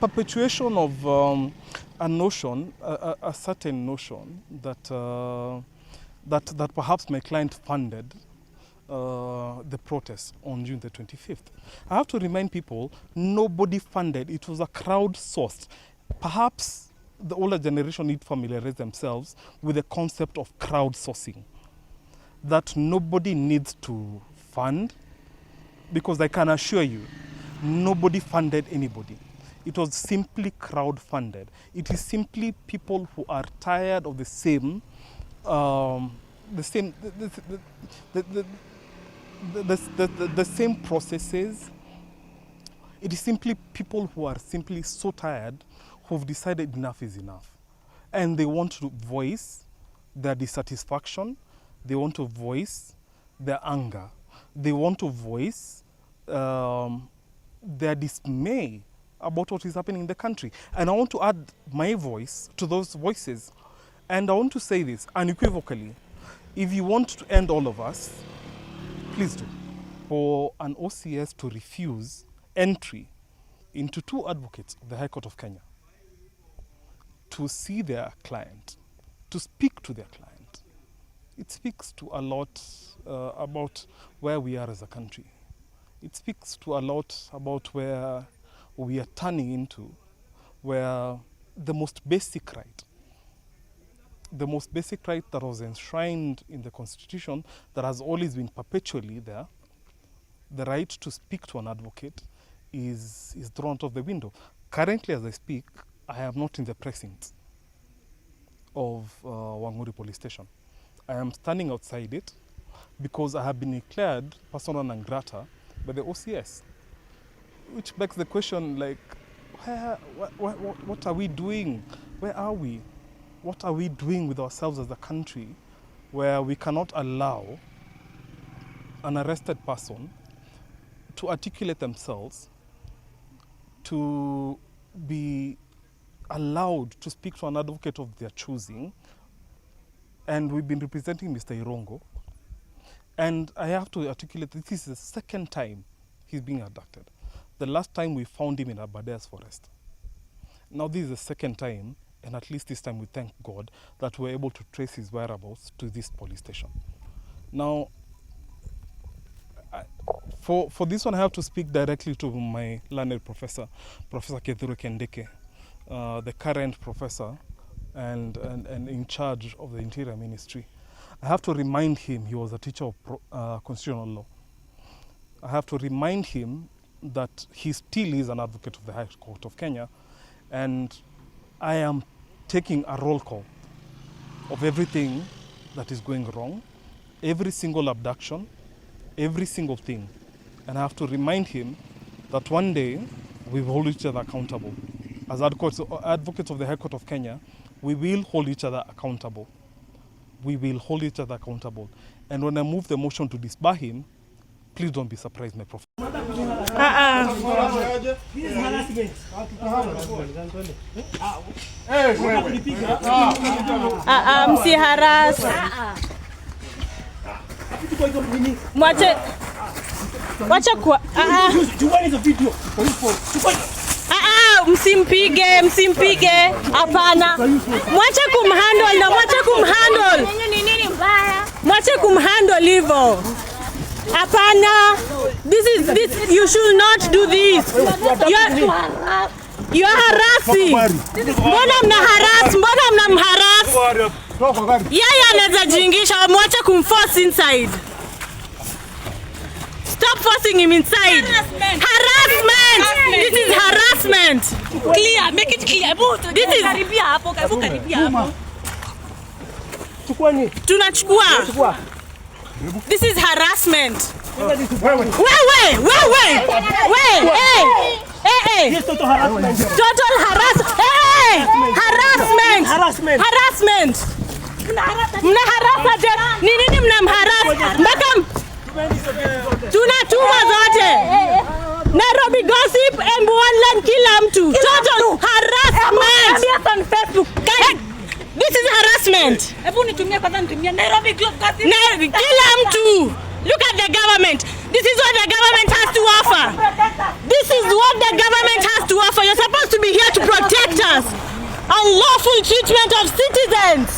perpetuation of a notion, a certain notion that that perhaps my client funded the protest on June the 25th. I have to remind people, nobody funded. It was a crowd-sourced. Perhaps the older generation need to familiarize themselves with the concept of crowdsourcing. That nobody needs to fund, because I can assure you, nobody funded anybody. It was simply crowd-funded. It is simply people who are tired of the same processes. It is simply people who are simply so tired, who've decided enough is enough. And they want to voice their dissatisfaction, they want to voice their anger, they want to voice their dismay about what is happening in the country. And I want to add my voice to those voices. And I want to say this unequivocally. If you want to end all of us, please do. For an OCS to refuse entry into two advocates of the High Court of Kenya to see their client, to speak to their client, it speaks to a lot about where we are as a country. It speaks to a lot about where we are turning into, where the most basic right that was enshrined in the Constitution, that has always been perpetually there, the right to speak to an advocate, is thrown out of the window. Currently, as I speak, I am not in the precinct of Wanguri Police Station. I am standing outside it because I have been declared persona non grata by the OCS, which begs the question, like, what are we doing? Where are we? What are we doing with ourselves as a country where we cannot allow an arrested person to articulate themselves, to be allowed to speak to an advocate of their choosing? And we've been representing Mr. Irongo. And I have to articulate, this is the second time he's being abducted. The last time we found him in Abadeas forest. Now this is the second time, and at least this time we thank God that we're able to trace his whereabouts to this police station. Now, for this one I have to speak directly to my learned professor, Professor Kindiki, the current professor and in charge of the Interior Ministry. I have to remind him he was a teacher of constitutional law. I have to remind him that he still is an advocate of the High Court of Kenya, and I am taking a roll call of everything that is going wrong, every single abduction, every single thing. And I have to remind him that one day we will hold each other accountable. As advocates of the High Court of Kenya, we will hold each other accountable. We will hold each other accountable. And when I move the motion to disbar him, please don't be surprised, my professor. Msiharas. Mwache. Wacha kwa. Msimpige. Hapana. Mwache kumhandle na mwache kumhandle. Nini mbaya? Mwache kumhandle hivyo. Hapana. This you should not do this. You are harassing. Mbona mnamharass? Yeye anaweza jingisha, mwache kumforce inside. Stop forcing him inside. Harassment. This is harassment. Clear, make it clear. This is karibia hapo. Tunachukua. This is harassment. Wewe. Total harassment. Mnaharasa nini mnamharasa? Mpaka tunatuma zote. Nairobi gossip and one kila mtu. Total harassment. Facebook. This is harassment. Hebu nitumie kwanza Nairobi gossip. Kila mtu. Look at the government. This is what the government has to offer. This is what the government has to offer. You're supposed to be here unlawful treatment of citizens.